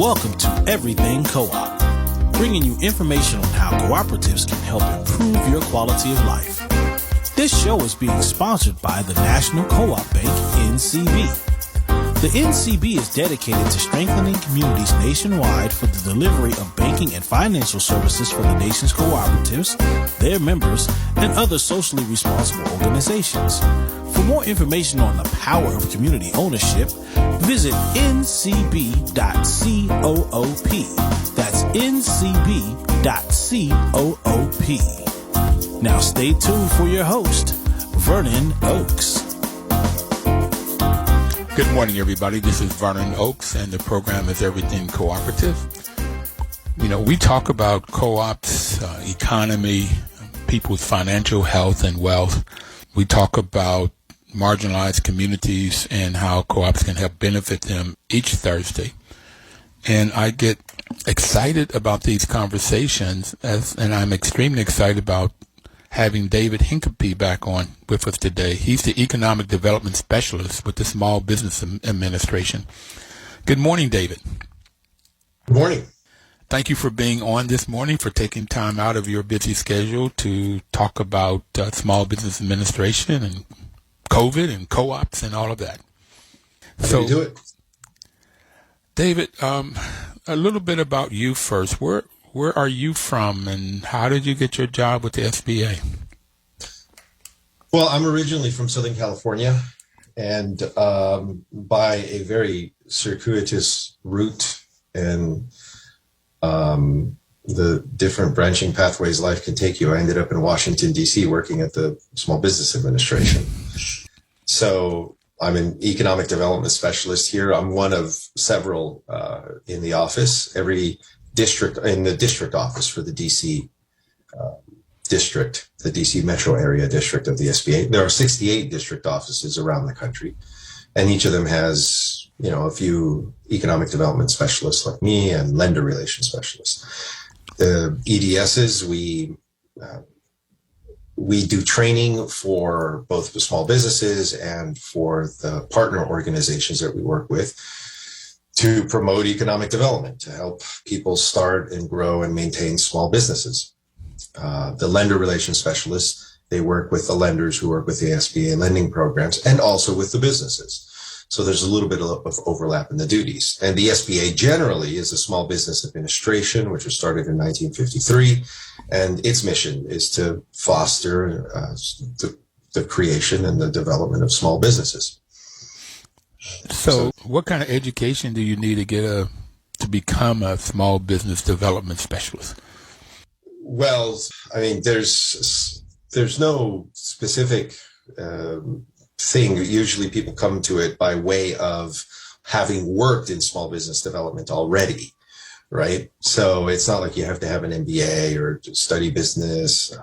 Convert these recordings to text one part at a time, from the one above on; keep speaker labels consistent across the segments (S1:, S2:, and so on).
S1: Welcome to Everything Co-op, bringing you information on how cooperatives can help improve your quality of life. This show is being sponsored by the National Co-op Bank, NCB. The NCB is dedicated to strengthening communities nationwide for the delivery of banking and financial services for the nation's cooperatives, their members, and other socially responsible organizations. For more information on the power of community ownership, visit ncb.coop. That's ncb.coop. Now stay tuned for your host, Vernon Oakes.
S2: Good morning, everybody. This is Vernon Oakes, and the program is Everything Cooperative. You know, we talk about co-ops, economy, people's financial health and wealth. We talk about marginalized communities and how co-ops can help benefit them each Thursday. And I get excited about these conversations, and I'm extremely excited about having David Hincapie back on with us today. He's the Economic Development Specialist with the Small Business Administration. Good morning, David.
S3: Good morning.
S2: Thank you for being on this morning, for taking time out of your busy schedule to talk about Small Business Administration and COVID and co-ops and all of that.
S3: So do it.
S2: David, a little bit about you first. Where are you from, and how did you get your job with the SBA?
S3: Well, I'm originally from Southern California, and by a very circuitous route and the different branching pathways life can take you, I ended up in Washington, D.C., working at the Small Business Administration. So I'm an economic development specialist here. I'm one of several in the office. Every district in the district office for the DC district, the DC metro area district of the SBA. There are 68 district offices around the country, and each of them has, you know, a few economic development specialists like me and lender relations specialists. The EDSs, we do training for both the small businesses and for the partner organizations that we work with to promote economic development, to help people start and grow and maintain small businesses. The lender relations specialists, they work with the lenders who work with the SBA lending programs and also with the businesses. So there's a little bit of overlap in the duties. And the SBA generally is a Small Business Administration, which was started in 1953. And its mission is to foster the creation and the development of small businesses.
S2: So what kind of education do you need to become a small business development specialist?
S3: Well, I mean, there's no specific thing. Usually people come to it by way of having worked in small business development already, right? So it's not like you have to have an MBA or study business.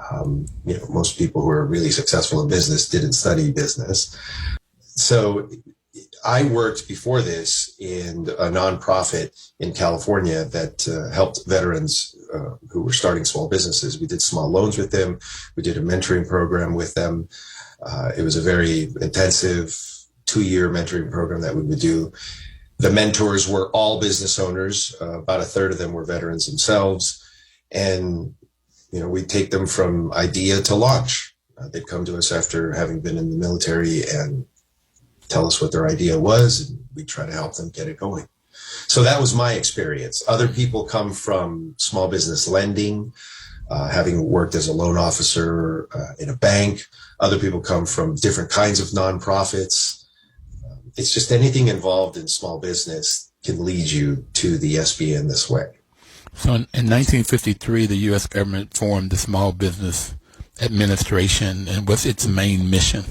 S3: You know, most people who are really successful in business didn't study business. So I worked before this in a nonprofit in California that helped veterans who were starting small businesses. We did small loans with them. We did a mentoring program with them. It was a very intensive 2-year mentoring program that we would do. The mentors were all business owners. About a third of them were veterans themselves. And, you know, we'd take them from idea to launch. They'd come to us after having been in the military and tell us what their idea was, and we try to help them get it going. So that was my experience. Other people come from small business lending, having worked as a loan officer in a bank. Other people come from different kinds of nonprofits. It's just anything involved in small business can lead you to the SBA in this way.
S2: So in 1953, the U.S. government formed the Small Business Administration, and what's its main mission?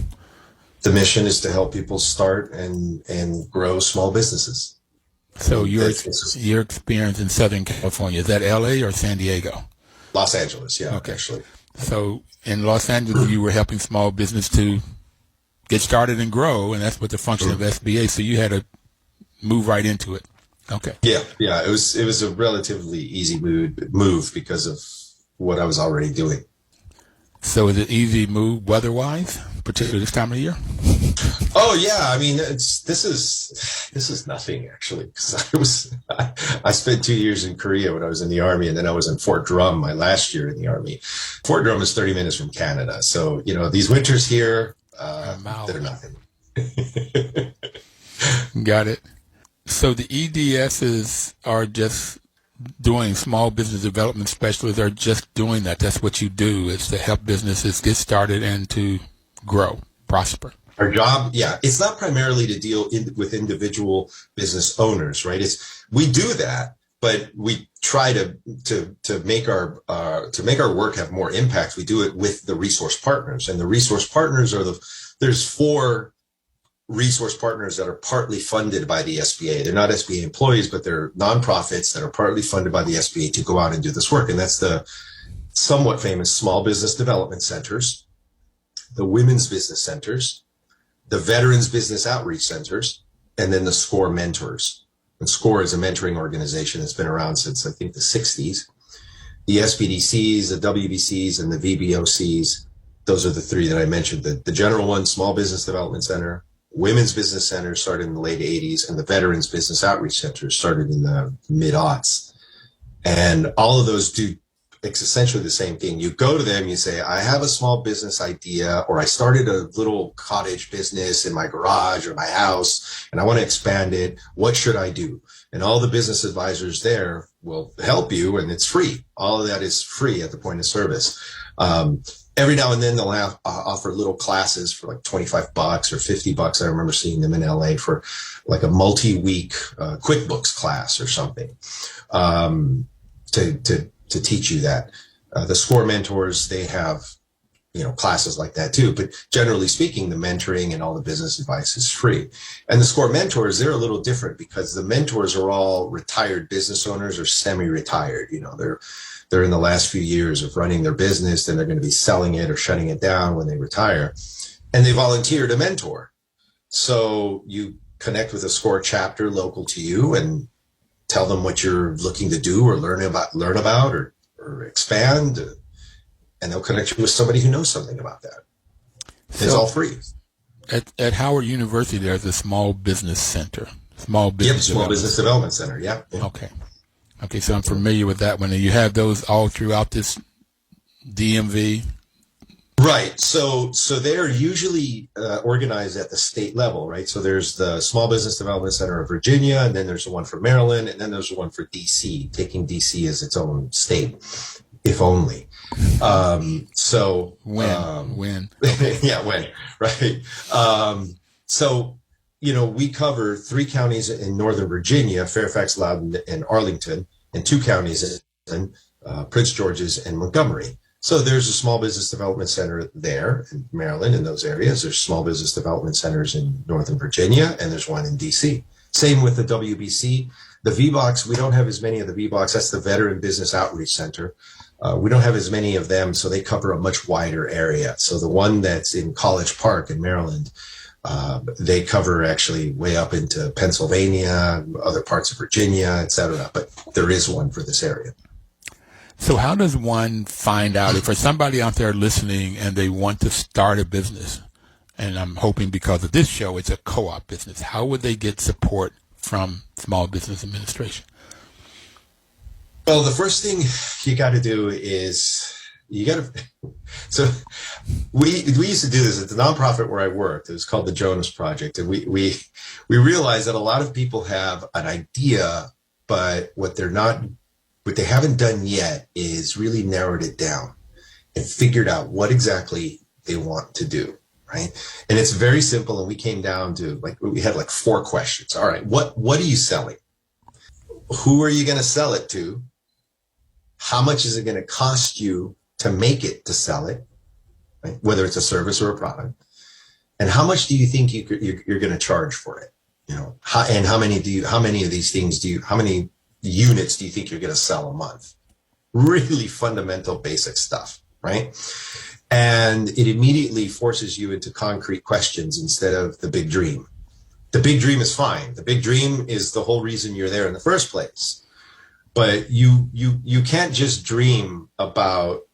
S3: The mission is to help people start and grow small businesses.
S2: So your experience in Southern California, is that LA or San Diego?
S3: Los Angeles, yeah,
S2: okay.
S3: Actually.
S2: So in Los Angeles, you were helping small business to get started and grow, and that's what the function of SBA. So you had to move right into it. Okay.
S3: Yeah. It was a relatively easy move because of what I was already doing.
S2: So is it easy move weather-wise, particularly this time of year?
S3: Oh yeah, I mean, this is nothing actually, because I spent 2 years in Korea when I was in the Army, and then I was in Fort Drum my last year in the Army. Fort Drum is 30 minutes from Canada, so these winters here, they're nothing.
S2: Got it. So the EDSs are just doing, small business development specialists are just doing that. That's what you do, is to help businesses get started and to grow, prosper.
S3: Our job, yeah, it's not primarily to deal with individual business owners, right? We do that, but we try to make our work have more impact. We do it with the resource partners, and the resource partners are there's 4 resource partners that are partly funded by the SBA. They're not SBA employees, but they're nonprofits that are partly funded by the SBA to go out and do this work. And that's the somewhat famous small business development centers, the women's business centers, the veterans business outreach centers, and then the SCORE mentors. And SCORE is a mentoring organization that's been around since, I think, the 60s. The SBDCs, the WBCs, and the VBOCs, those are the 3 that I mentioned. The general one, Small Business Development Center, Women's Business Center started in the late 80s, and the Veterans Business Outreach Center started in the mid-aughts. And all of those do essentially the same thing. You go to them, you say, I have a small business idea, or I started a little cottage business in my garage or my house, and I want to expand it. What should I do? And all the business advisors there will help you, and it's free. All of that is free at the point of service. Every now and then they'll offer little classes for like $25 or $50. I remember seeing them in LA for like a multi-week QuickBooks class or something to teach you that. The SCORE mentors, they have classes like that too. But generally speaking, the mentoring and all the business advice is free. And the SCORE mentors, they're a little different because the mentors are all retired business owners or semi-retired. They're in the last few years of running their business, then they're going to be selling it or shutting it down when they retire. And they volunteer to mentor. So you connect with a SCORE chapter local to you and tell them what you're looking to do or learn about or expand, and they'll connect you with somebody who knows something about that. It's all free.
S2: At Howard University, there's a small business center. Small business
S3: development center. Yeah.
S2: Okay, so I'm familiar with that one. And you have those all throughout this DMV?
S3: Right. So they're usually organized at the state level, right? So there's the Small Business Development Center of Virginia, and then there's the one for Maryland, and then there's the one for DC, taking DC as its own state, if only.
S2: When?
S3: Yeah, when, right? We cover 3 counties in Northern Virginia, Fairfax, Loudoun, and Arlington, and 2 counties in Prince George's and Montgomery. So there's a small business development center there in Maryland, in those areas. There's small business development centers in Northern Virginia, and there's one in DC. Same with the WBC. The VBOX, we don't have as many of the VBOX. That's the Veteran Business Outreach Center. We don't have as many of them, so they cover a much wider area. So the one that's in College Park in Maryland, they cover actually way up into Pennsylvania, other parts of Virginia, et cetera. But there is one for this area.
S2: So how does one find out if for somebody out there listening and they want to start a business, and I'm hoping because of this show it's a co-op business, how would they get support from Small Business Administration?
S3: Well, the first thing you got to do is so we used to do this at the nonprofit where I worked. It was called the Jonas Project. And we realized that a lot of people have an idea, but what they haven't done yet is really narrowed it down and figured out what exactly they want to do, right? And it's very simple. And we came down to we had 4 questions. All right, what are you selling? Who are you going to sell it to? How much is it going to cost you to make it, to sell it, right? Whether it's a service or a product? And how much do you think you're going to charge for it? How many units do you think you're going to sell a month? Really fundamental, basic stuff, right? And it immediately forces you into concrete questions instead of the big dream. The big dream is fine. The big dream is the whole reason you're there in the first place. But you can't just dream about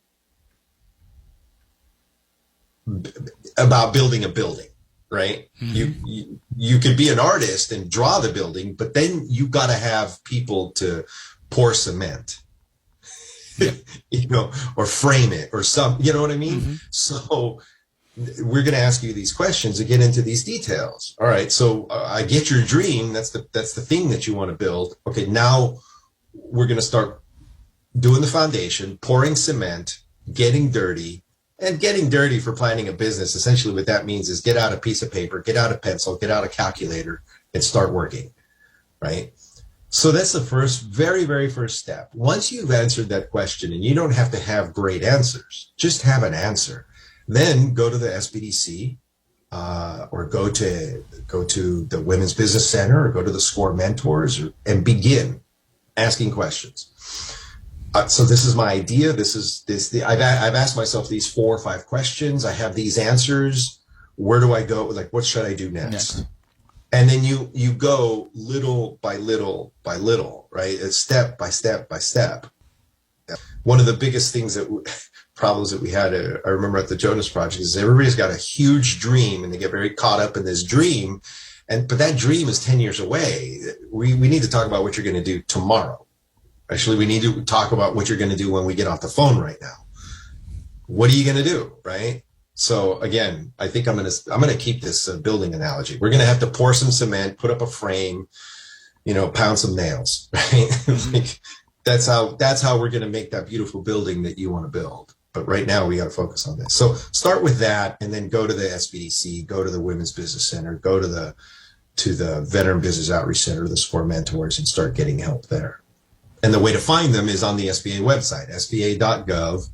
S3: building a building, right? You could be an artist and draw the building, but then you got to have people to pour cement, or frame it or something, you know what I mean? So we're going to ask you these questions to get into these details. All right. So I get your dream. That's the thing that you want to build. Okay. Now we're going to start doing the foundation, pouring cement, getting dirty. And getting dirty for planning a business, essentially what that means is get out a piece of paper, get out a pencil, get out a calculator, and start working, right? So that's the very, very first step. Once you've answered that question, and you don't have to have great answers, just have an answer. Then go to the SBDC, or go to the Women's Business Center, or go to the SCORE Mentors, and begin asking questions. So this is my idea. I've asked myself these 4 or 5 questions. I have these answers. Where do I go? Like, what should I do next? And then you go little by little by little, right? It's step by step by step. One of the biggest problems that we had, I remember at the Jonas Project, is everybody's got a huge dream and they get very caught up in this dream. But that dream is 10 years away. We need to talk about what you're going to do tomorrow. Actually, we need to talk about what you're going to do when we get off the phone right now. What are you going to do, right? So again, I think I'm going to keep this building analogy. We're going to have to pour some cement, put up a frame, pound some nails, right? Like, that's how we're going to make that beautiful building that you want to build. But right now we got to focus on this. So start with that, and then go to the SBDC, go to the Women's Business Center, go to the Veteran Business Outreach Center, the SCORE Mentors, and start getting help there. And the way to find them is on the SBA website, SBA.gov,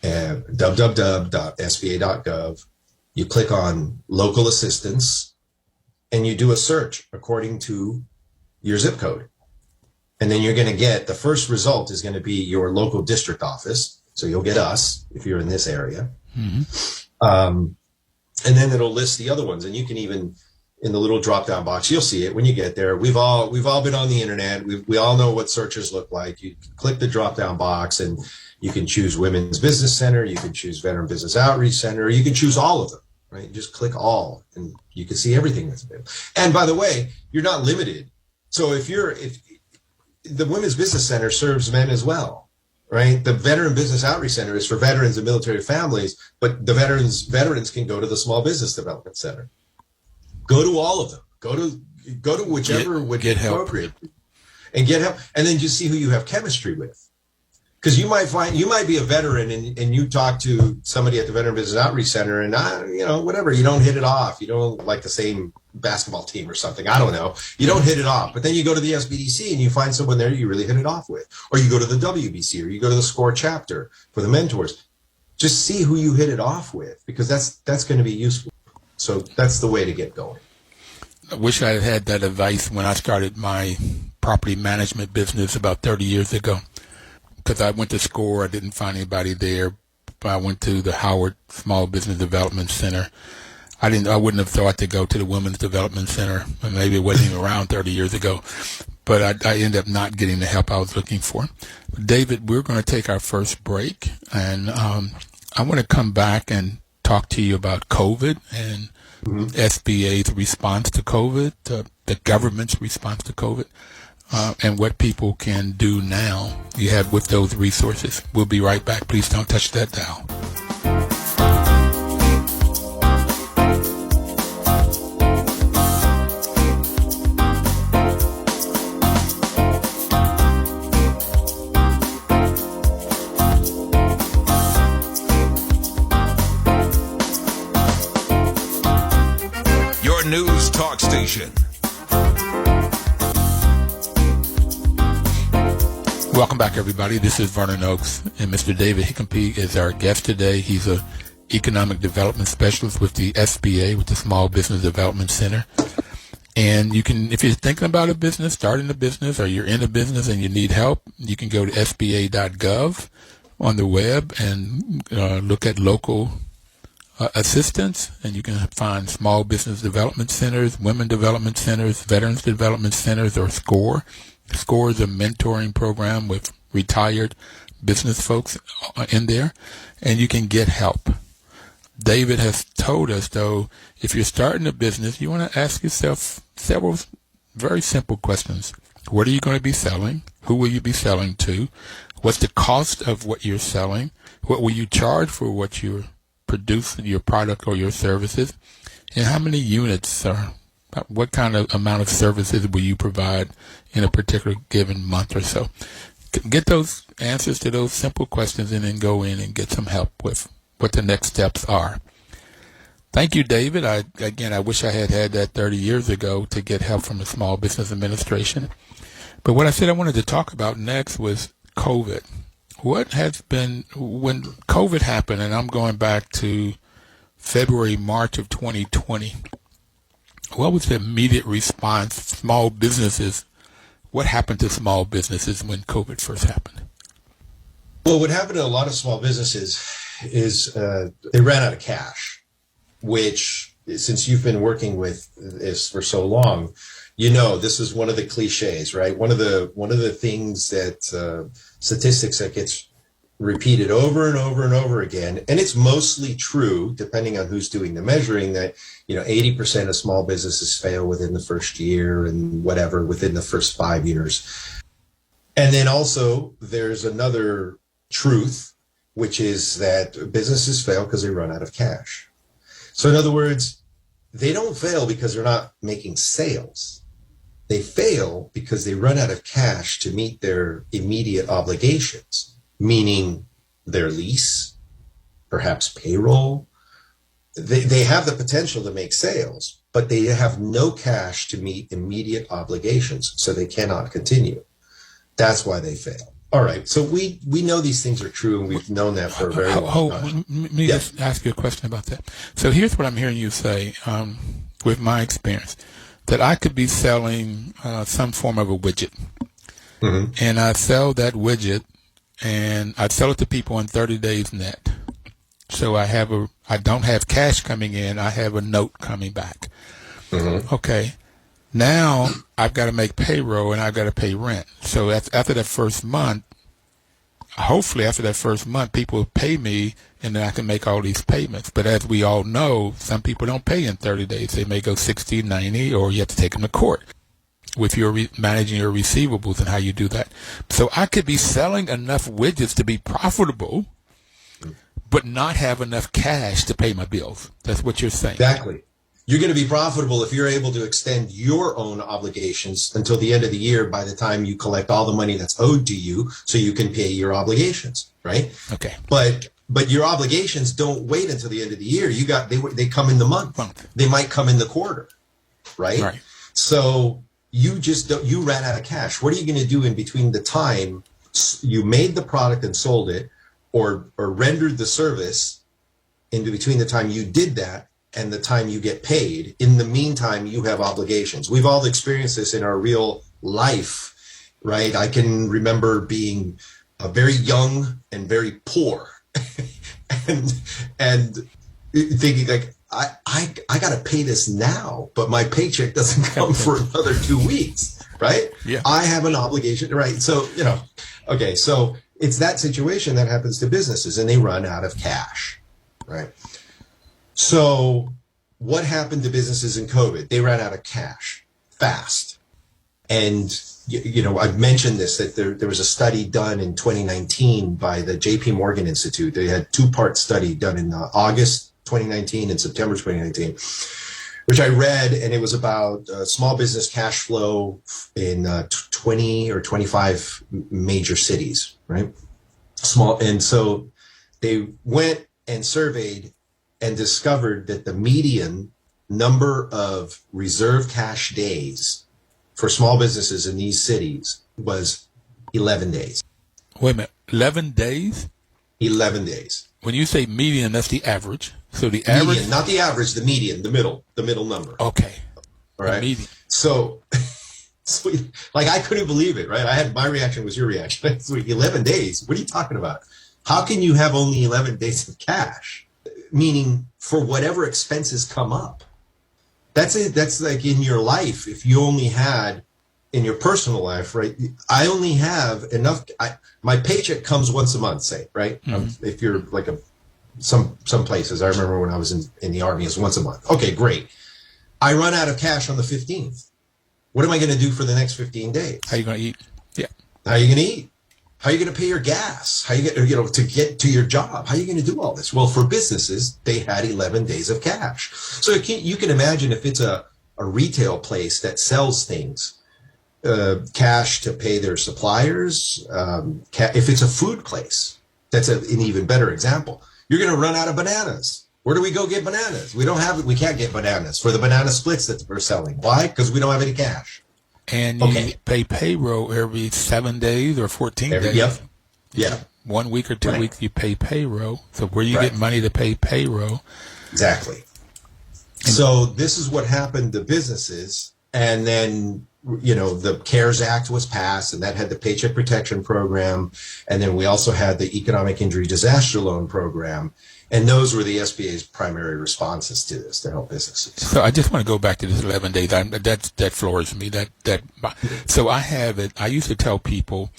S3: www.sba.gov. You click on local assistance and you do a search according to your zip code. And then you're going to get, the first result is going to be your local district office. So you'll get us if you're in this area. And then it'll list the other ones. And you can even, in the little drop-down box, you'll see it when you get there. We've all been on the internet. We all know what searches look like. You click the drop-down box and you can choose Women's Business Center. You can choose Veteran Business Outreach Center. You can choose all of them, right? Just click all and you can see everything that's available. And by the way, you're not limited. So if the Women's Business Center serves men as well, right? The Veteran Business Outreach Center is for veterans and military families, but the veterans can go to the Small Business Development Center. Go to all of them. Go to whichever would be appropriate, and get help, and then just see who you have chemistry with. Because you might be a veteran and you talk to somebody at the Veteran Business Outreach Center and whatever, you don't hit it off. You don't like the same basketball team or something. I don't know. You don't hit it off. But then you go to the SBDC and you find someone there you really hit it off with. Or you go to the WBC, or you go to the SCORE chapter for the mentors. Just see who you hit it off with, because that's going to be useful. So that's the way to get going.
S2: I wish I had had that advice when I started my property management business about 30 years ago. Because I went to SCORE, I didn't find anybody there. I went to the Howard Small Business Development Center. I wouldn't have thought to go to the Women's Development Center. Maybe it wasn't even around 30 years ago. But I ended up not getting the help I was looking for. David, we're going to take our first break, and I want to come back and talk to you about COVID and SBA's response to COVID, the government's response to COVID, and what people can do now you have with those resources. We'll be right back. Please don't touch that dial.
S4: News Talk Station.
S2: Welcome back, everybody. This is Vernon Oakes, and Mr. David Hincapie is our guest today. He's an economic development specialist with the SBA, with the Small Business Development Center. And you can, if you're thinking about a business, starting a business, or you're in a business and you need help, you can go to SBA.gov on the web and look at local assistance, and you can find small business development centers, women development centers, veterans development centers, or SCORE. SCORE is a mentoring program with retired business folks in there, and you can get help. David has told us, though, if you're starting a business, you want to ask yourself several very simple questions. What are you going to be selling? Who will you be selling to? What's the cost of what you're selling? What will you charge for what you're producing, your product or your services? And how many units or what kind of amount of services will you provide in a particular given month or so? Get those answers to those simple questions and then go in and get some help with what the next steps are. Thank you, David. I wish I had that 30 years ago to get help from the Small Business Administration. But what I said I wanted to talk about next was COVID. What has been, when COVID happened, and I'm going back to February, March of 2020, what was the immediate response? Small businesses, what happened to small businesses when COVID first happened?
S3: Well, what happened to a lot of small businesses is they ran out of cash, which, since you've been working with this for so long, this is one of the cliches, right? One of the things that statistics that gets repeated over and over and over again, and it's mostly true, depending on who's doing the measuring, that 80% of small businesses fail within the first year, and whatever within the first 5 years. And then also there's another truth, which is that businesses fail because they run out of cash. So in other words, they don't fail because they're not making sales. They fail because they run out of cash to meet their immediate obligations, meaning their lease, perhaps payroll. They have the potential to make sales, but they have no cash to meet immediate obligations, so they cannot continue. That's why they fail. All right, so we know these things are true, and we've known that for a very long time.
S2: Let me just ask you a question about that. So here's what I'm hearing you say, with my experience, that I could be selling some form of a widget, mm-hmm. and I sell that widget, and I sell it to people in 30 days net. So I don't have cash coming in, I have a note coming back. Mm-hmm. Okay. Now I've got to make payroll and I've got to pay rent. So after that first month, hopefully after that first month, people will pay me and then I can make all these payments. But as we all know, some people don't pay in 30 days. They may go 60, 90, or you have to take them to court with your managing your receivables and how you do that. So I could be selling enough widgets to be profitable, but not have enough cash to pay my bills. That's what you're saying.
S3: Exactly. You're going to be profitable if you're able to extend your own obligations until the end of the year by the time you collect all the money that's owed to you so you can pay your obligations, right?
S2: Okay.
S3: But your obligations don't wait until the end of the year. They come in the month. They might come in the quarter, right?
S2: Right.
S3: So you ran out of cash. What are you going to do in between the time you made the product and sold it or rendered the service, in between the time you did that and the time you get paid? In the meantime, you have obligations. We've all experienced this in our real life, right? I can remember being very young and very poor and thinking like, I got to pay this now, but my paycheck doesn't come for another 2 weeks, right?
S2: Yeah.
S3: I have an obligation, right? So, okay, so it's that situation that happens to businesses, and they run out of cash, right? So what happened to businesses in COVID? They ran out of cash fast. And, I've mentioned this, that there was a study done in 2019 by the JP Morgan Institute. They had 2-part study done in August 2019 and September 2019, which I read, and it was about small business cash flow in 20 or 25 major cities, right? And so they went and surveyed and discovered that the median number of reserve cash days for small businesses in these cities was 11 days.
S2: Wait a minute, 11 days?
S3: 11 days.
S2: When you say median, that's the average. So the average?
S3: Median, not the average, the median, the middle number.
S2: Okay.
S3: All right.
S2: Median.
S3: So, like, I couldn't believe it, right? My reaction was your reaction. 11 days? What are you talking about? How can you have only 11 days of cash? Meaning for whatever expenses come up. That's it. That's like in your life. If you only had in your personal life, right? I only have enough. My paycheck comes once a month, say, right? Mm-hmm. If you're like some places. I remember when I was in the Army, it's once a month. Okay, great. I run out of cash on the 15th. What am I going to do for the next 15 days?
S2: How are you going to eat? Yeah.
S3: How are you going to eat? How are you going to pay your gas? How are you going to get to your job? How are you going to do all this? Well, for businesses, they had 11 days of cash. So you can imagine if it's a retail place that sells things, cash to pay their suppliers. If it's a food place, that's an even better example. You're going to run out of bananas. Where do we go get bananas? We can't get bananas for the banana splits that we're selling. Why? Because we don't have any cash.
S2: And you pay payroll every 7 days or 14 days.
S3: Yep. Yeah.
S2: 1 week or 2 weeks you pay payroll. So where you get money to pay payroll?
S3: Exactly. So this is what happened to businesses. And then, the CARES Act was passed, and that had the Paycheck Protection Program. And then we also had the Economic Injury Disaster Loan Program. And those were the SBA's primary responses to this, to help businesses.
S2: So I just want to go back to this 11 days. That floors me. So I have it. I used to tell people,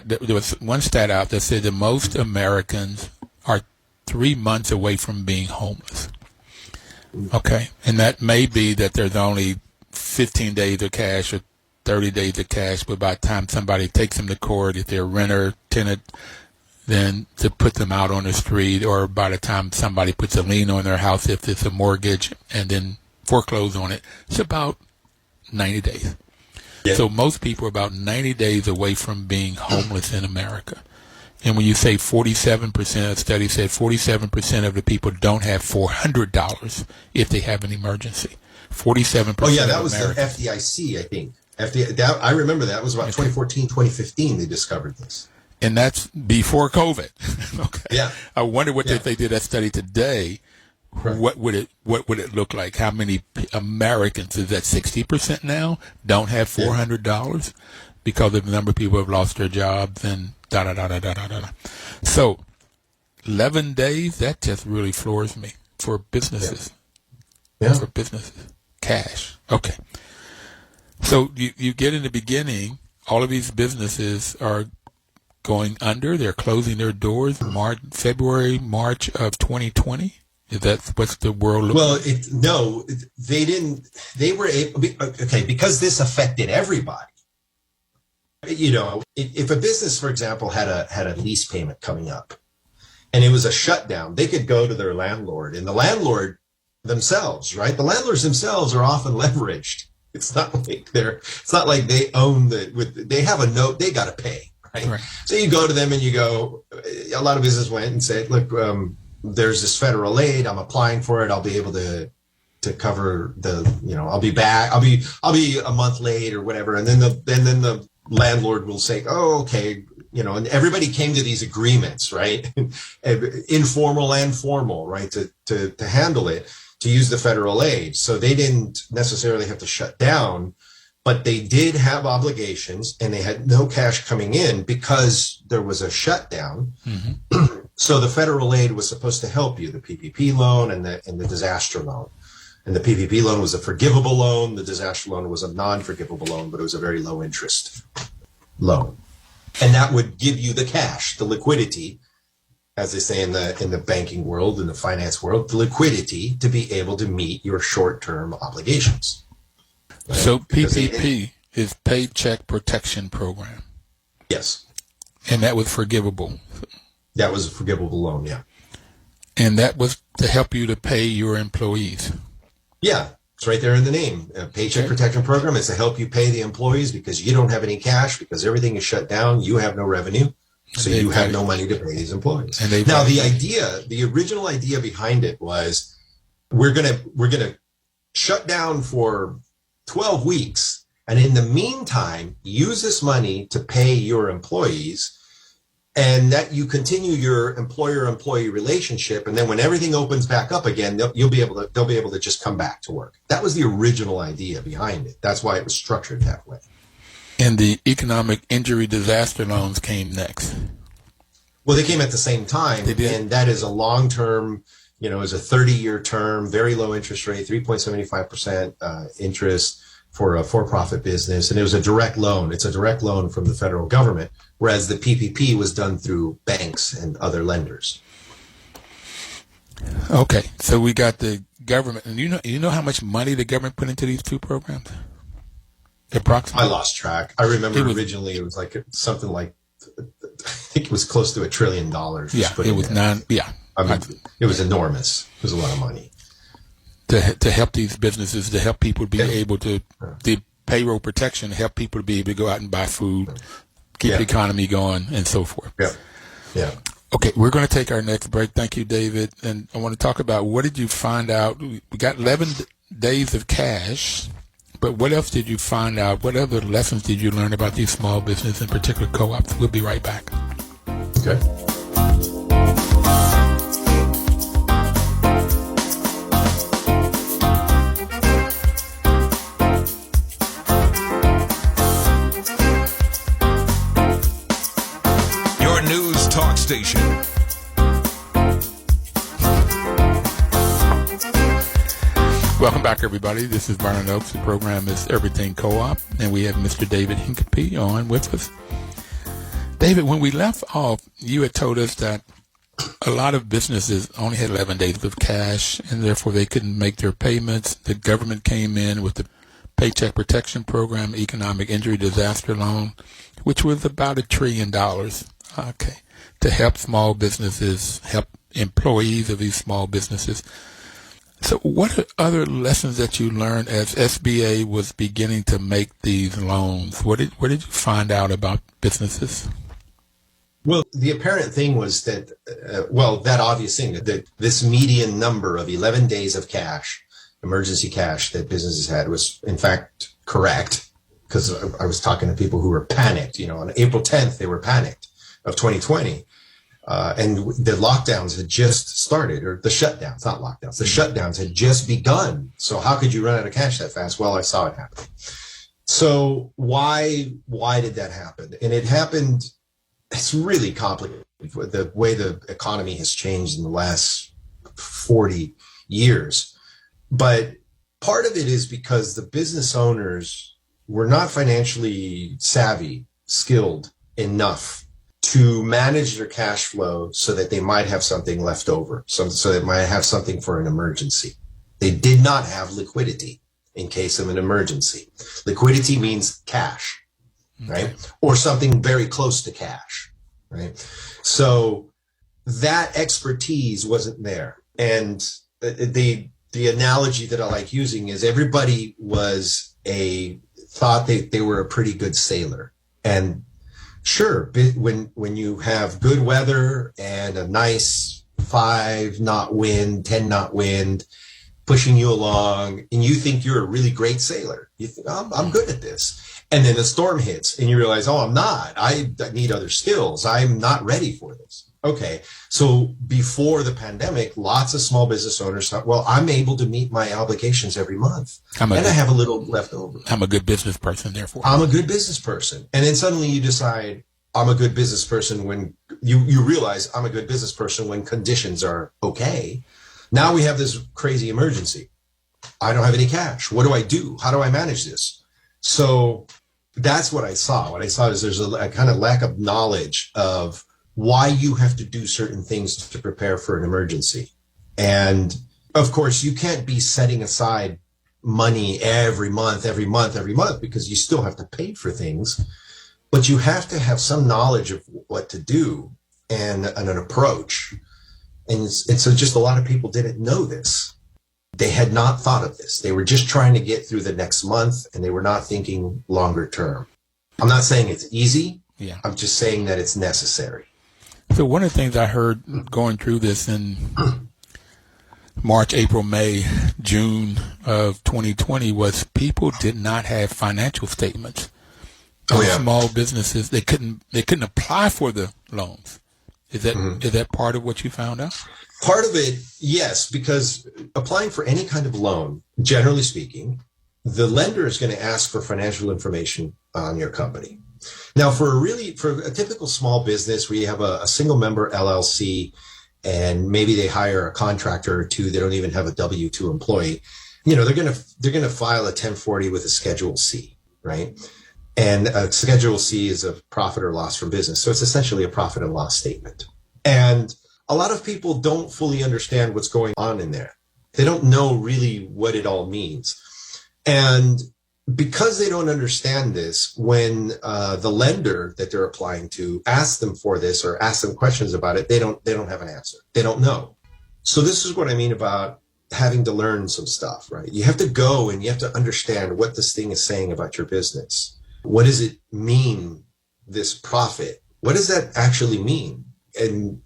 S2: there was one stat out that said that most Americans are 3 months away from being homeless. Okay. And that may be that there's only 15 days of cash or 30 days of cash, but by the time somebody takes them to court, if they're a renter, tenant, then to put them out on the street, or by the time somebody puts a lien on their house, if it's a mortgage, and then foreclose on it, it's about 90 days. Yeah. So most people are about 90 days away from being homeless in America. And when you say 47%, a study said 47% of the people don't have $400 if they have an emergency. 47%. Oh yeah,
S3: that was the FDIC, I think. I remember that. It was about 2014, 2015 they discovered this.
S2: And that's before COVID. Okay.
S3: Yeah.
S2: I wonder if they did that study today, what would it look like? How many Americans, is that 60% now, don't have $400 because of the number of people who have lost their jobs and da-da-da-da-da-da-da. So 11 days, that just really floors me for businesses.
S3: Yeah.
S2: For businesses. Cash. Okay. So you get in the beginning, all of these businesses are going under. They're closing their doors February, March of 2020. Is that what's the world looking like?
S3: No, they didn't. They were able, because this affected everybody. If a business, for example, had a lease payment coming up and it was a shutdown, they could go to their landlord, and the landlord themselves, right? The landlords themselves are often leveraged. It's not like they own they have a note, they got to pay. Right. So you go to them and you go, a lot of businesses went and said, look, there's this federal aid. I'm applying for it. I'll be able to cover I'll be back. I'll be a month late or whatever. And then the landlord will say, oh, okay. And everybody came to these agreements, right? Informal and formal, right? To handle it, to use the federal aid. So they didn't necessarily have to shut down, but they did have obligations, and they had no cash coming in because there was a shutdown. Mm-hmm. So the federal aid was supposed to help you, the PPP loan and the disaster loan. And the PPP loan was a forgivable loan. The disaster loan was a non-forgivable loan, but it was a very low interest loan. And that would give you the cash, the liquidity, as they say in the banking world, in the finance world, the liquidity to be able to meet your short-term obligations. Right?
S2: So PPP is Paycheck Protection Program.
S3: Yes.
S2: And that was forgivable.
S3: That was a forgivable loan, yeah.
S2: And that was to help you to pay your employees.
S3: Yeah, it's right there in the name. Paycheck Protection Program is to help you pay the employees because you don't have any cash, because everything is shut down. You have no revenue, so you have no money to pay these employees. Now, the original idea behind it was we're gonna shut down for 12 weeks, and in the meantime, use this money to pay your employees, and that you continue your employer-employee relationship. And then when everything opens back up again, they'll be able to just come back to work. That was the original idea behind it. That's why it was structured that way.
S2: And the economic injury disaster loans came next.
S3: Well, they came at the same time, and that is a long-term, is a 30-year term, very low interest rate, 3.75% interest for a for-profit business. And it was a direct loan. It's a direct loan from the federal government, whereas the PPP was done through banks and other lenders.
S2: Okay, so we got the government, and you know how much money the government put into these two programs? Approximately.
S3: I lost track. I remember originally it was like something like, I think it was close to $1 trillion.
S2: Yeah, it was
S3: it was enormous. It was a lot of money
S2: to help these businesses, to help people be able to the payroll protection, help people to be able to go out and buy food, keep the economy going, and so forth.
S3: Yeah.
S2: Okay, we're going to take our next break. Thank you, David. And I want to talk about, what did you find out? We got 11 days of cash, but what else did you find out? What other lessons did you learn about these small business, in particular co-ops? We'll be right back.
S3: Okay.
S4: Talk station.
S2: Welcome back, everybody. This is Vernon Oaks. The program is Everything Co-op, and we have Mr. David Hincapie on with us. David, when we left off, you had told us that a lot of businesses only had 11 days of cash, and therefore they couldn't make their payments. The government came in with the Paycheck Protection Program, Economic Injury Disaster Loan, which was about $1 trillion. Okay. To help small businesses, help employees of these small businesses. So what are other lessons that you learned as SBA was beginning to make these loans? What did you find out about businesses?
S3: Well, the apparent thing was that, that obvious thing, that this median number of 11 days of cash, emergency cash that businesses had was in fact correct, because I was talking to people who were panicked. On April 10th, they were panicked of 2020. And the lockdowns had just started, or the shutdowns, not lockdowns, the shutdowns had just begun. So how could you run out of cash that fast? Well, I saw it happen. So why did that happen? And it happened, it's really complicated. The way the economy has changed in the last 40 years. But part of it is because the business owners were not financially savvy, skilled enough to manage their cash flow so that they might have something left over, so they might have something for an emergency. They did not have liquidity in case of an emergency. Liquidity means cash, right? Or something very close to cash, right? So that expertise wasn't there. And the analogy that I like using is everybody thought they were a pretty good sailor. And sure, when you have good weather and a nice 5-knot wind, 10-knot wind pushing you along, and you think you're a really great sailor, you think, I'm good at this. And then the storm hits and you realize, I'm not. I need other skills. I'm not ready for this. Okay. So before the pandemic, lots of small business owners thought, well, I'm able to meet my obligations every month. I have a little left over.
S2: I'm a good business person, therefore.
S3: I'm a good business person. And then suddenly you decide, I'm a good business person when you realize I'm a good business person when conditions are okay. Now we have this crazy emergency. I don't have any cash. What do I do? How do I manage this? So that's what I saw. What I saw is there's a kind of lack of knowledge of why you have to do certain things to prepare for an emergency. And of course, you can't be setting aside money every month, because you still have to pay for things. But you have to have some knowledge of what to do and an approach. And so just a lot of people didn't know this. They had not thought of this. They were just trying to get through the next month, and they were not thinking longer term. I'm not saying it's easy.
S2: Yeah.
S3: I'm just saying that it's necessary.
S2: So one of the things I heard going through this in March, April, May, June of 2020 was people did not have financial statements. Small businesses, they couldn't apply for the loans. Is that part of what you found out?
S3: Part of it, yes, because applying for any kind of loan, generally speaking, the lender is going to ask for financial information on your company. Now, for a typical small business where you have a single member LLC and maybe they hire a contractor or two, they don't even have a W-2 employee, they're going to file a 1040 with a Schedule C, right? And a Schedule C is a profit or loss from business. So it's essentially a profit and loss statement. And a lot of people don't fully understand what's going on in there. They don't know really what it all means. And because they don't understand this, when the lender that they're applying to asks them for this or asks them questions about it, they don't have an answer. They don't know. So this is what I mean about having to learn some stuff, right? You have to go and you have to understand what this thing is saying about your business. What does it mean, this profit? What does that actually mean? And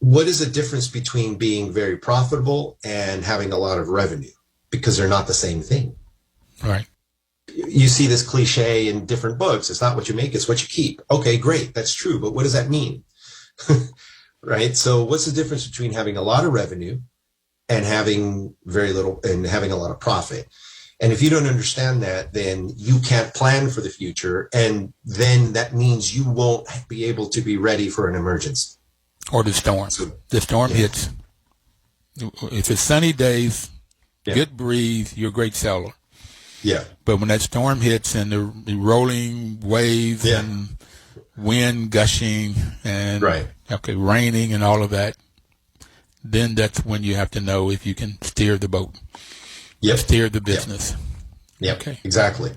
S3: what is the difference between being very profitable and having a lot of revenue? Because they're not the same thing.
S2: Right.
S3: You see this cliche in different books. It's not what you make, it's what you keep. Okay, great. That's true. But what does that mean? Right. So what's the difference between having a lot of revenue and having very little and having a lot of profit? And if you don't understand that, then you can't plan for the future. And then that means you won't be able to be ready for an emergency.
S2: Or the storm. The storm hits. If it's sunny days, good breeze, you're a great seller.
S3: Yeah.
S2: But when that storm hits and the rolling waves and wind gushing and raining and all of that, then that's when you have to know if you can steer the boat. Steer the business.
S3: Okay. Exactly.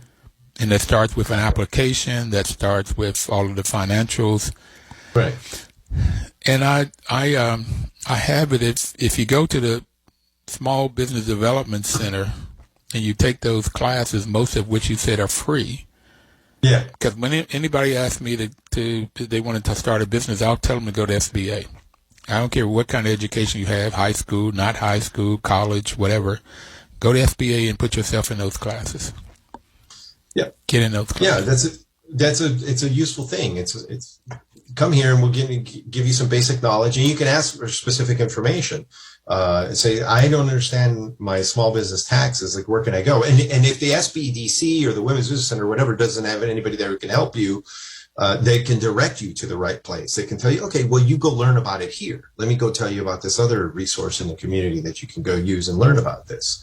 S2: And that starts with an application. That starts with all of the financials.
S3: Right.
S2: And I have it. If you go to the Small Business Development Center and you take those classes, most of which you said are free.
S3: Yeah.
S2: Because when anybody asks me they want to start a business, I'll tell them to go to SBA. I don't care what kind of education you have, high school, not high school, college, whatever. Go to SBA and put yourself in those classes.
S3: Yeah.
S2: Get in those classes.
S3: Yeah, it's a useful thing. It's come here and we'll give you some basic knowledge, and you can ask for specific information. Say, I don't understand my small business taxes. Like, where can I go? And if the SBDC or the Women's Business Center or whatever doesn't have anybody there who can help you, they can direct you to the right place. They can tell you, okay, well, you go learn about it here. Let me go tell you about this other resource in the community that you can go use and learn about this.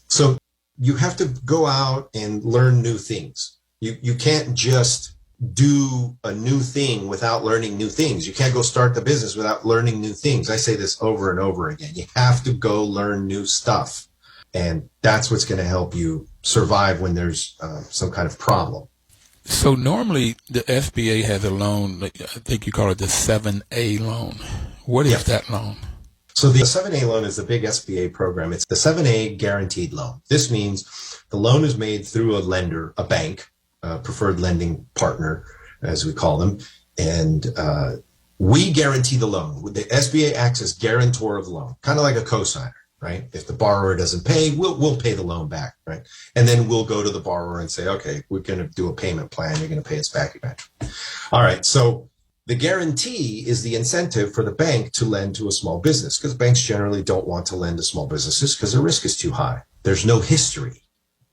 S3: So you have to go out and learn new things. You can't just do a new thing without learning new things. You can't go start the business without learning new things. I say this over and over again. You have to go learn new stuff. And that's what's going to help you survive when there's some kind of problem.
S2: So normally the SBA has a loan, I think you call it the 7A loan. What is that loan?
S3: So the 7A loan is the big SBA program. It's the 7A guaranteed loan. This means the loan is made through a lender, a bank, preferred lending partner, as we call them. And we guarantee the loan. The SBA acts as guarantor of the loan, kind of like a cosigner, right? If the borrower doesn't pay, we'll pay the loan back, right? And then we'll go to the borrower and say, okay, we're going to do a payment plan. You're going to pay us back eventually. All right. So the guarantee is the incentive for the bank to lend to a small business, because banks generally don't want to lend to small businesses because the risk is too high. There's no history,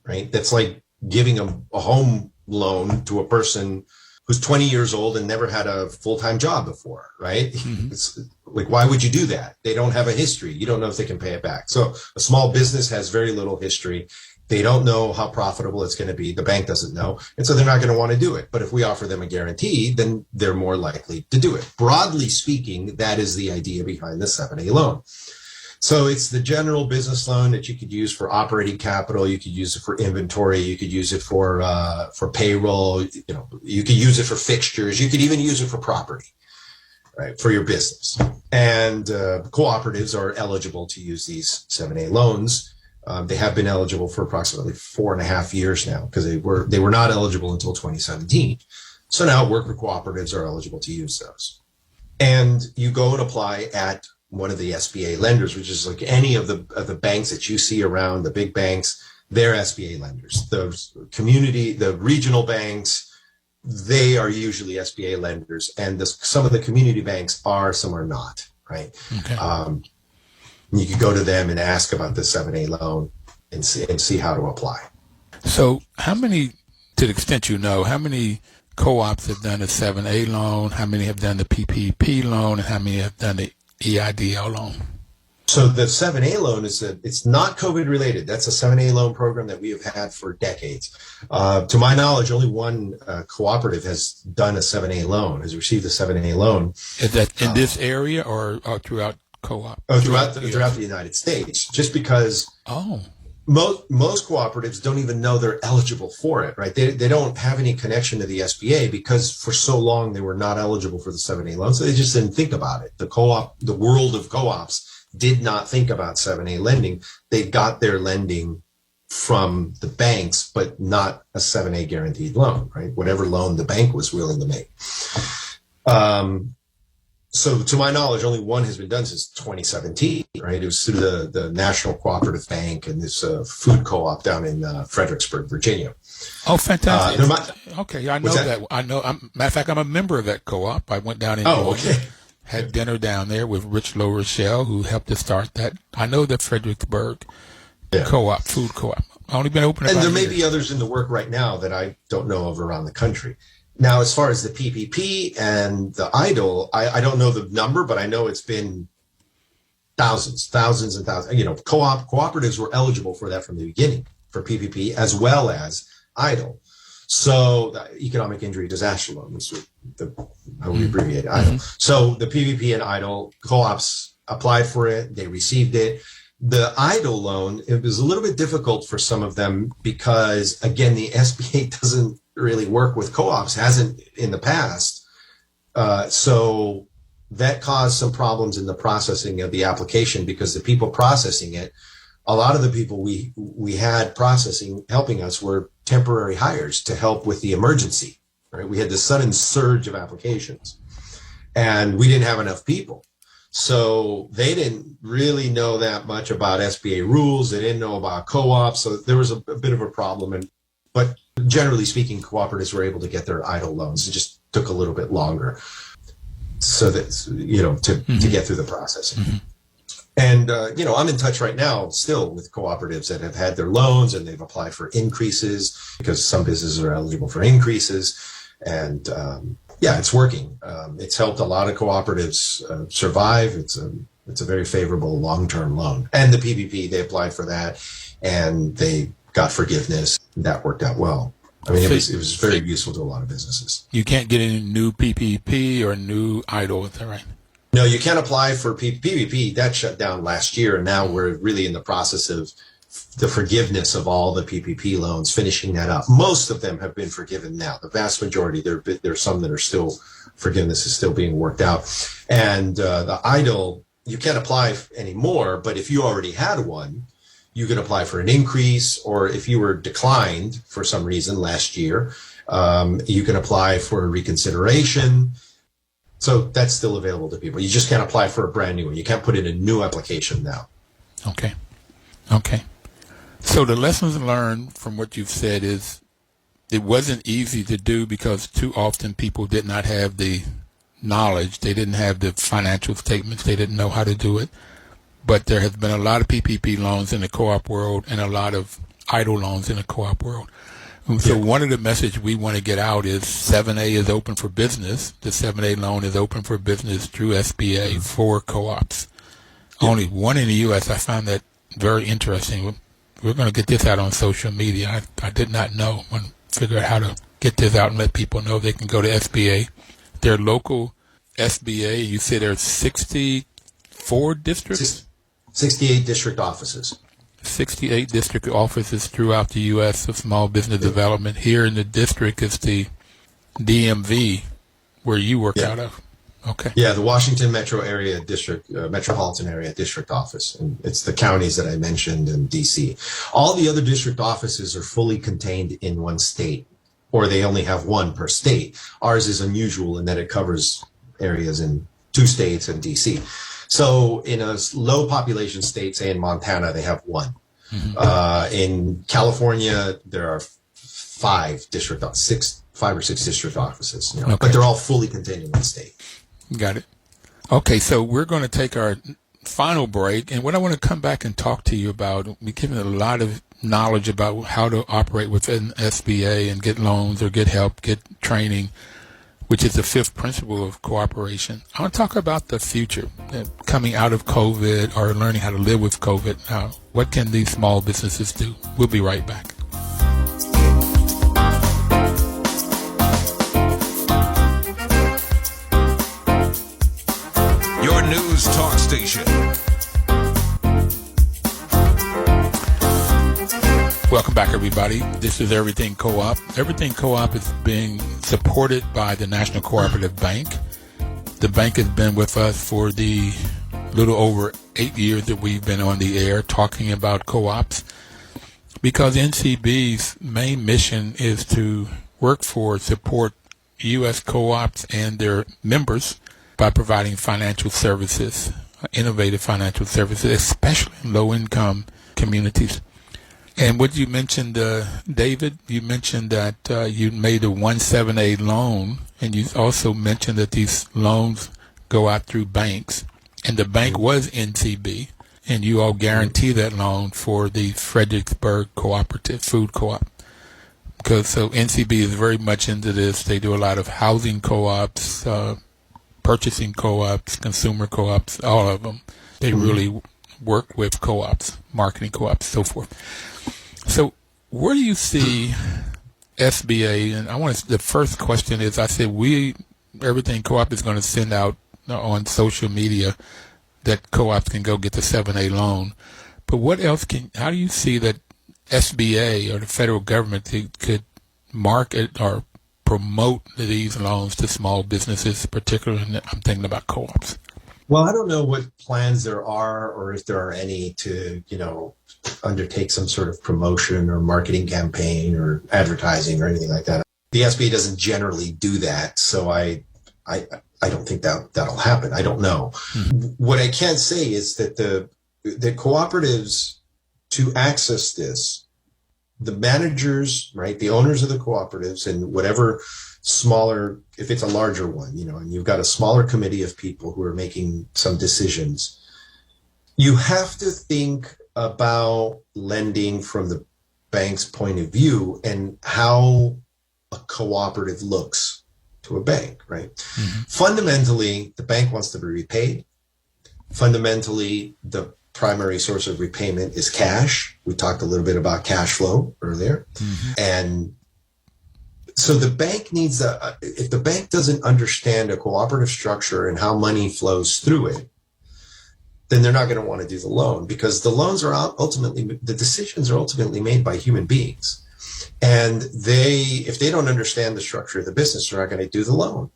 S3: right? That's like giving a home loan to a person who's 20 years old and never had a full-time job before, right? Mm-hmm. It's like, why would you do that? They don't have a history. You don't know if they can pay it back. So a small business has very little history. They don't know how profitable it's going to be. The bank doesn't know. And so they're not going to want to do it. But if we offer them a guarantee, then they're more likely to do it. Broadly speaking, that is the idea behind the 7A loan. So it's the general business loan that you could use for operating capital. You could use it for inventory. You could use it for payroll. You could use it for fixtures. You could even use it for property, right, for your business. And cooperatives are eligible to use these 7A loans. They have been eligible for approximately 4.5 years now, because they were not eligible until 2017. So now worker cooperatives are eligible to use those. And you go and apply at one of the SBA lenders, which is like any of the banks that you see around, the big banks, they're SBA lenders. The regional banks, they are usually SBA lenders, and some of the community banks are, some are not, right? Okay. You could go to them and ask about the 7A loan and see how to apply.
S2: So how many, to the extent you know, how many co-ops have done the 7A loan, how many have done the PPP loan, and how many have done the EIDL loan?
S3: So the 7A loan it's not COVID related. That's a 7A loan program that we have had for decades. To my knowledge, only one cooperative has done a 7A loan, has received a 7A loan.
S2: Is that in this area or throughout co-op?
S3: Throughout the United States, just because most cooperatives don't even know they're eligible for it, right? They don't have any connection to the SBA because for so long they were not eligible for the 7A loan. So they just didn't think about it. The world of co-ops did not think about 7A lending. They got their lending from the banks, but not a 7A guaranteed loan, right? Whatever loan the bank was willing to make. So to my knowledge, only one has been done since 2017, right? It was through the National Cooperative Bank and this food co-op down in Fredericksburg, Virginia.
S2: Oh, fantastic. Okay, I know that. Matter of fact, I'm a member of that co-op. I went down in Georgia, had dinner down there with Rich LaRochelle, who helped us start that. I know the Fredericksburg co-op, food co-op. I've only been open about
S3: And there
S2: a
S3: may
S2: year.
S3: be others in the work right now that I don't know of around the country. Now, as far as the PPP and the EIDL, I don't know the number, but I know it's been thousands and thousands. You know, cooperatives were eligible for that from the beginning, for PPP as well as EIDL. So the economic injury disaster loan is how we abbreviate it, EIDL. So the PPP and EIDL co-ops applied for it. They received it. The EIDL loan, it was a little bit difficult for some of them because, again, the SBA doesn't really work with co-ops, hasn't in the past. So that caused some problems in the processing of the application because the people processing it, a lot of the people we had processing, helping us were temporary hires to help with the emergency, right? We had this sudden surge of applications and we didn't have enough people. So they didn't really know that much about SBA rules. They didn't know about co-ops. So there was a bit of a problem. But generally speaking, cooperatives were able to get their EIDL loans. It just took a little bit longer so that, you know, to get through the processing. And, you know, I'm in touch right now still with cooperatives that have had their loans and they've applied for increases because some businesses are eligible for increases. And, yeah, it's working. It's helped a lot of cooperatives survive. It's a very favorable long-term loan. And the PPP, they applied for that and they got forgiveness. That worked out well. I mean, it was very useful to a lot of businesses.
S2: You can't get any new PPP or new EIDL, is that right?
S3: No, you can't apply for PPP. That shut down last year, and now we're really in the process of the forgiveness of all the PPP loans, finishing that up. Most of them have been forgiven now. The vast majority, there's some that are still, forgiveness is still being worked out. And the EIDL, you can't apply anymore, but if you already had one, you can apply for an increase, or if you were declined for some reason last year, you can apply for a reconsideration. So that's still available to people. You just can't apply for a brand new one. You can't put in a new application now.
S2: Okay. So the lessons learned from what you've said is it wasn't easy to do because too often people did not have the knowledge. They didn't have the financial statements. They didn't know how to do it. But there has been a lot of PPP loans in the co-op world and a lot of EIDL loans in the co-op world. So one of the messages we want to get out is 7A is open for business. The 7A loan is open for business through SBA for co-ops. Only one in the U.S. I found that very interesting. We're going to get this out on social media. I did not know. I want to figure out how to get this out and let people know they can go to SBA. Their local SBA, you say there's 64 districts?
S3: 68 district offices.
S2: 68 district offices throughout the U.S. of small business development. Here in the district is the DMV, where you work out of. Okay.
S3: Yeah, the Washington Metro Area District, Metropolitan Area District Office. And it's the counties that I mentioned in D.C. All the other district offices are fully contained in one state, or they only have one per state. Ours is unusual in that it covers areas in 2 states and D.C. So in a low population state, say in Montana, they have one. In California, there are 5 or 6 district offices, you know, but they're all fully contained in one state.
S2: Got it. Okay, so we're going to take our final break, and what I want to come back and talk to you about, we've given a lot of knowledge about how to operate within SBA and get loans or get help, get training. which is the fifth principle of cooperation. I want to talk about the future, coming out of COVID or learning how to live with COVID. What can these small businesses do? We'll be right back.
S4: Your news talk station.
S2: Welcome back, everybody. This is Everything Co-op. Everything Co-op is being supported by the National Cooperative Bank. The bank has been with us for the little over 8 years that we've been on the air talking about co-ops, because NCB's main mission is to work for, support U.S. co-ops and their members by providing financial services, innovative financial services, especially in low-income communities. And what you mentioned, David, you mentioned that you made a 178 loan, and you also mentioned that these loans go out through banks, and the bank was NCB, and you all guarantee that loan for the Fredericksburg Cooperative Food Co-op. Because so NCB is very much into this. They do a lot of housing co-ops, purchasing co-ops, consumer co-ops, all of them. They really work with co-ops, marketing co-ops, so forth. So where do you see SBA? And the first question is, I said Everything Co-op is going to send out on social media that co-ops can go get the 7A loan. But what else how do you see that SBA or the federal government could market or promote these loans to small businesses, particularly I'm thinking about co-ops?
S3: Well, I don't know what plans there are, or if there are any, to, undertake some sort of promotion or marketing campaign or advertising or anything like that. The SBA doesn't generally do that, so I don't think that'll happen. I don't know. What I can say is that the cooperatives, to access this, the managers, right, the owners of the cooperatives, and whatever smaller, if it's a larger one, and you've got a smaller committee of people who are making some decisions, you have to think about lending from the bank's point of view and how a cooperative looks to a bank, right? Fundamentally, the bank wants to be repaid. Fundamentally, the primary source of repayment is cash. We talked a little bit about cash flow earlier. And so the bank needs if the bank doesn't understand a cooperative structure and how money flows through it, then they're not going to want to do the loan, because the loans are the decisions are ultimately made by human beings. And if they don't understand the structure of the business, they're not going to do the loan.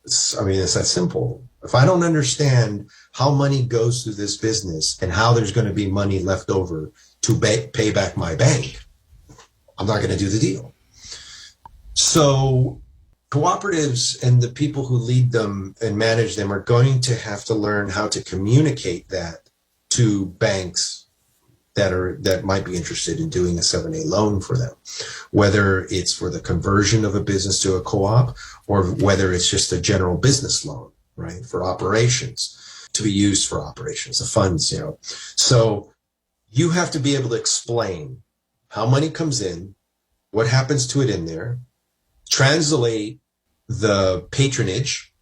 S3: It's that simple. If I don't understand how money goes through this business and how there's going to be money left over to pay back my bank, I'm not going to do the deal. So cooperatives and the people who lead them and manage them are going to have to learn how to communicate that to banks that might be interested in doing a 7A loan for them, whether it's for the conversion of a business to a co-op or whether it's just a general business loan, right, for operations, to be used for operations, the funds, So you have to be able to explain how money comes in, what happens to it in there, translate the patronage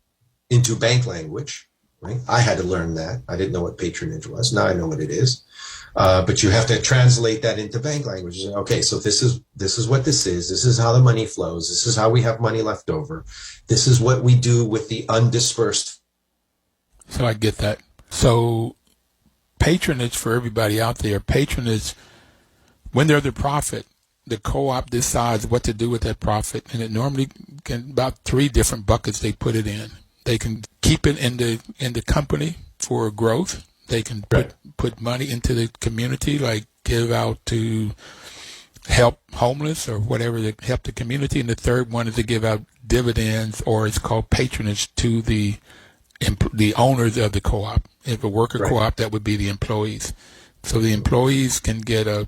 S3: into bank language, right? I had to learn that. I didn't know what patronage was. Now I know what it is. But you have to translate that into bank language. Okay, so this is what this is. This is how the money flows. This is how we have money left over. This is what we do with the undispersed.
S2: So I get that. So patronage, for everybody out there, patronage, when they're the profit, the co-op decides what to do with that profit, and it normally can about 3 different buckets they put it in. They can keep it in the company for growth. They can put money into the community, like give out to help homeless or whatever to help the community. And the third one is to give out dividends, or it's called patronage, to the owners of the co-op. If a worker co-op, that would be the employees. So the employees can get a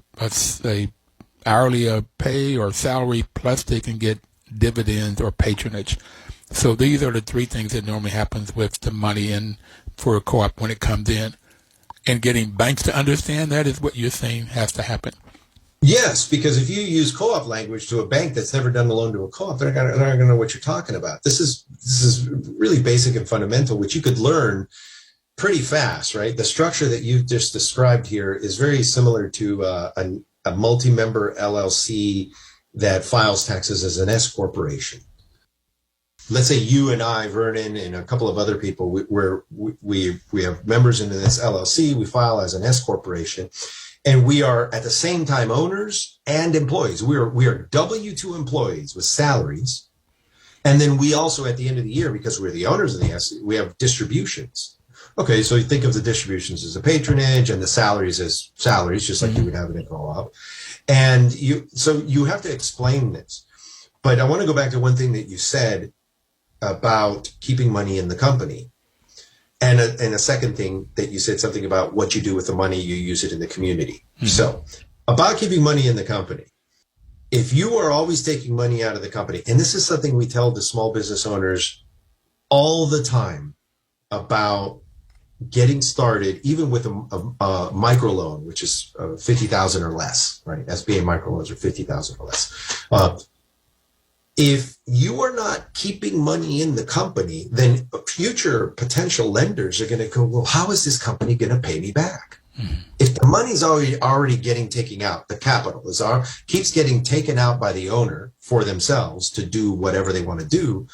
S2: hourly pay or salary, plus they can get dividends or patronage. So these are the 3 things that normally happens with the money in for a co-op when it comes in. And getting banks to understand that is what you're saying has to happen.
S3: Yes, because if you use co-op language to a bank that's never done a loan to a co-op, they're not going to know what you're talking about. This is really basic and fundamental, which you could learn pretty fast, right? The structure that you've just described here is very similar to a multi-member LLC that files taxes as an S corporation. Let's say you and I, Vernon, and a couple of other people, we have members into this LLC. We file as an S corporation, and we are at the same time owners and employees. We are W-2 employees with salaries, and then we also at the end of the year, because we're the owners of the S, we have distributions. Okay, so you think of the distributions as a patronage and the salaries as salaries, just like you would have in a co-op, and you have to explain this. But I want to go back to one thing that you said about keeping money in the company. And a second thing that you said, something about what you do with the money, you use it in the community. Mm-hmm. So about keeping money in the company, if you are always taking money out of the company, and this is something we tell the small business owners all the time about getting started, even with a microloan, which is $50,000 or less, right? SBA microloans are $50,000 or less. If you are not keeping money in the company, then future potential lenders are going to go, well, how is this company going to pay me back? Mm-hmm. If the money's already getting taken out, the capital keeps getting taken out by the owner for themselves to do whatever they want to do,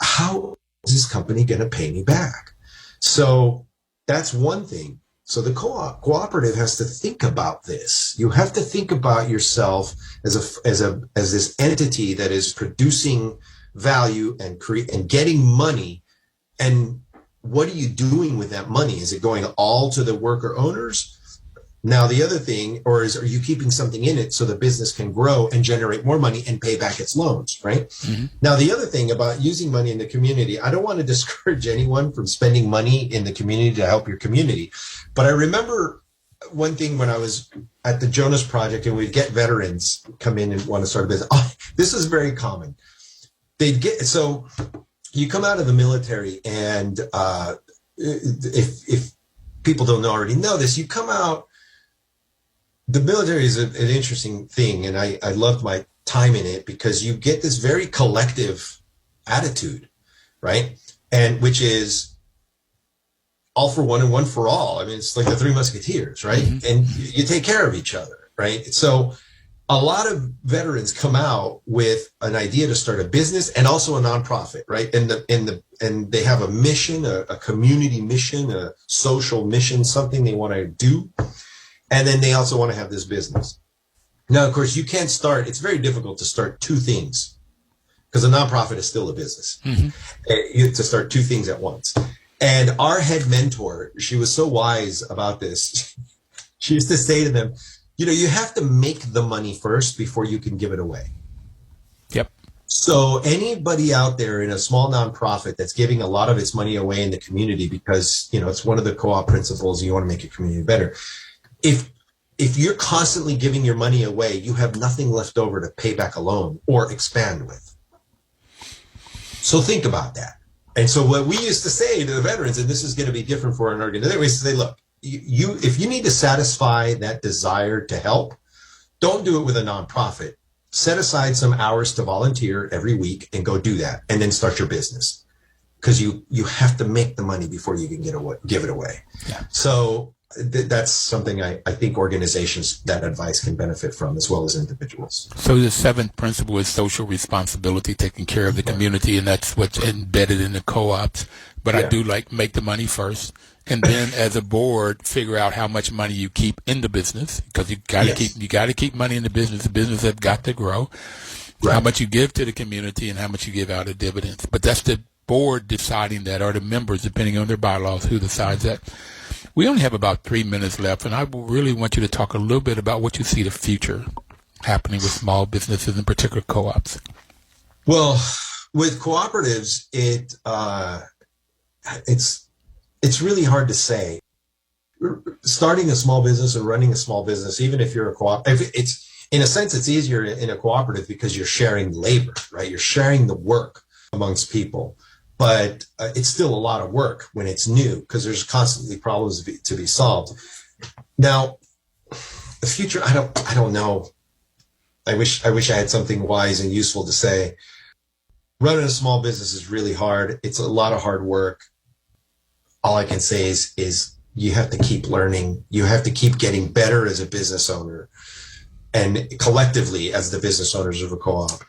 S3: how is this company going to pay me back? So that's one thing. So the cooperative has to think about this. You have to think about yourself as this entity that is producing value and getting money. And what are you doing with that money? Is it going all to the worker owners? Now, the other thing, are you keeping something in it so the business can grow and generate more money and pay back its loans, right? Mm-hmm. Now, the other thing about using money in the community, I don't want to discourage anyone from spending money in the community to help your community. But I remember one thing when I was at the Jonas Project and we'd get veterans come in and want to start a business. Oh, this is very common. So you come out of the military, and if people don't already know this, you come out. The military is an interesting thing, and I loved my time in it because you get this very collective attitude, right? And which is all for one and one for all. I mean, it's like the Three Musketeers, right? Mm-hmm. And you take care of each other, right? So a lot of veterans come out with an idea to start a business and also a nonprofit, right? And they have a mission, a community mission, a social mission, something they want to do. And then they also want to have this business. Now, of course, you can't start. It's very difficult to start two things because a nonprofit is still a business. Mm-hmm. You have to start two things at once. And our head mentor, she was so wise about this. She used to say to them, you have to make the money first before you can give it away.
S2: Yep.
S3: So anybody out there in a small nonprofit that's giving a lot of its money away in the community because, it's one of the co-op principles, you want to make your community better. If you're constantly giving your money away, you have nothing left over to pay back a loan or expand with. So think about that. And so what we used to say to the veterans, and this is going to be different for an organization, we used to say, look, if you need to satisfy that desire to help, don't do it with a nonprofit. Set aside some hours to volunteer every week and go do that, and then start your business. Because you have to make the money before you can give it away. Yeah. So that's something I think organizations, that advice can benefit from as well as individuals.
S2: So the seventh principle is social responsibility, taking care of the community, and that's what's embedded in the co-ops. But I do make the money first, and then as a board, figure out how much money you keep in the business, because you got to keep money in the business. The business has got to grow. Right. How much you give to the community and how much you give out of dividends. But that's the board deciding that, or the members, depending on their bylaws, who decides that. We only have about 3 minutes left, and I really want you to talk a little bit about what you see the future happening with small businesses, in particular co-ops.
S3: Well, with cooperatives, it's really hard to say. Starting a small business and running a small business, even if you're a cooperative, in a sense, it's easier in a cooperative because you're sharing labor, right? You're sharing the work amongst people. But it's still a lot of work when it's new because there's constantly problems to be solved. Now, The future, I don't know. I wish I had something wise and useful to say. Running a small business is really hard. It's a lot of hard work. All I can say is you have to keep learning. You have to keep getting better as a business owner, and collectively as the business owners of a co-op.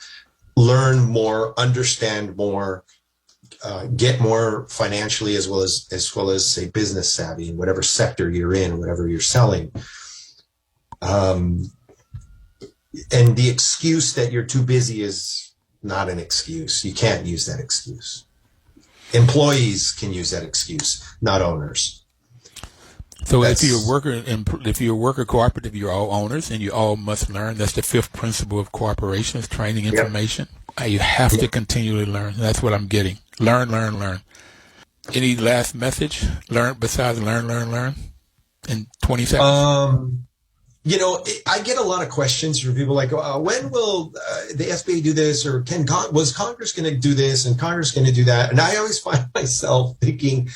S3: Learn more, understand more, get more financially as well as say business savvy in whatever sector you're in, whatever you're selling. And the excuse that you're too busy is not an excuse. You can't use that excuse. Employees can use that excuse, not owners.
S2: So if you're a worker cooperative, you're all owners and you all must learn. That's the fifth principle of cooperation, is training information. Yep. You have to continually learn. That's what I'm getting. Learn. Any last message? Besides learn in 20 seconds?
S3: I get a lot of questions from people like, when will the SBA do this? Or was Congress going to do this and Congress going to do that? And I always find myself thinking,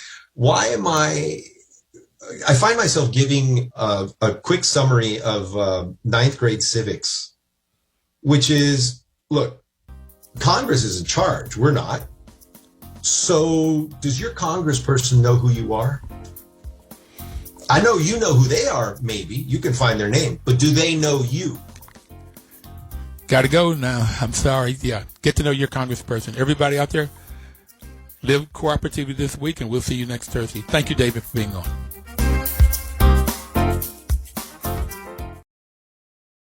S3: I find myself giving a quick summary of ninth grade civics, which is, look, Congress is in charge. We're not. So does your congressperson know who you are? I know you know who they are, maybe. You can find their name. But do they know you?
S2: Got to go now. I'm sorry. Yeah. Get to know your congressperson. Everybody out there, live cooperatively this week, and we'll see you next Thursday. Thank you, David, for being on.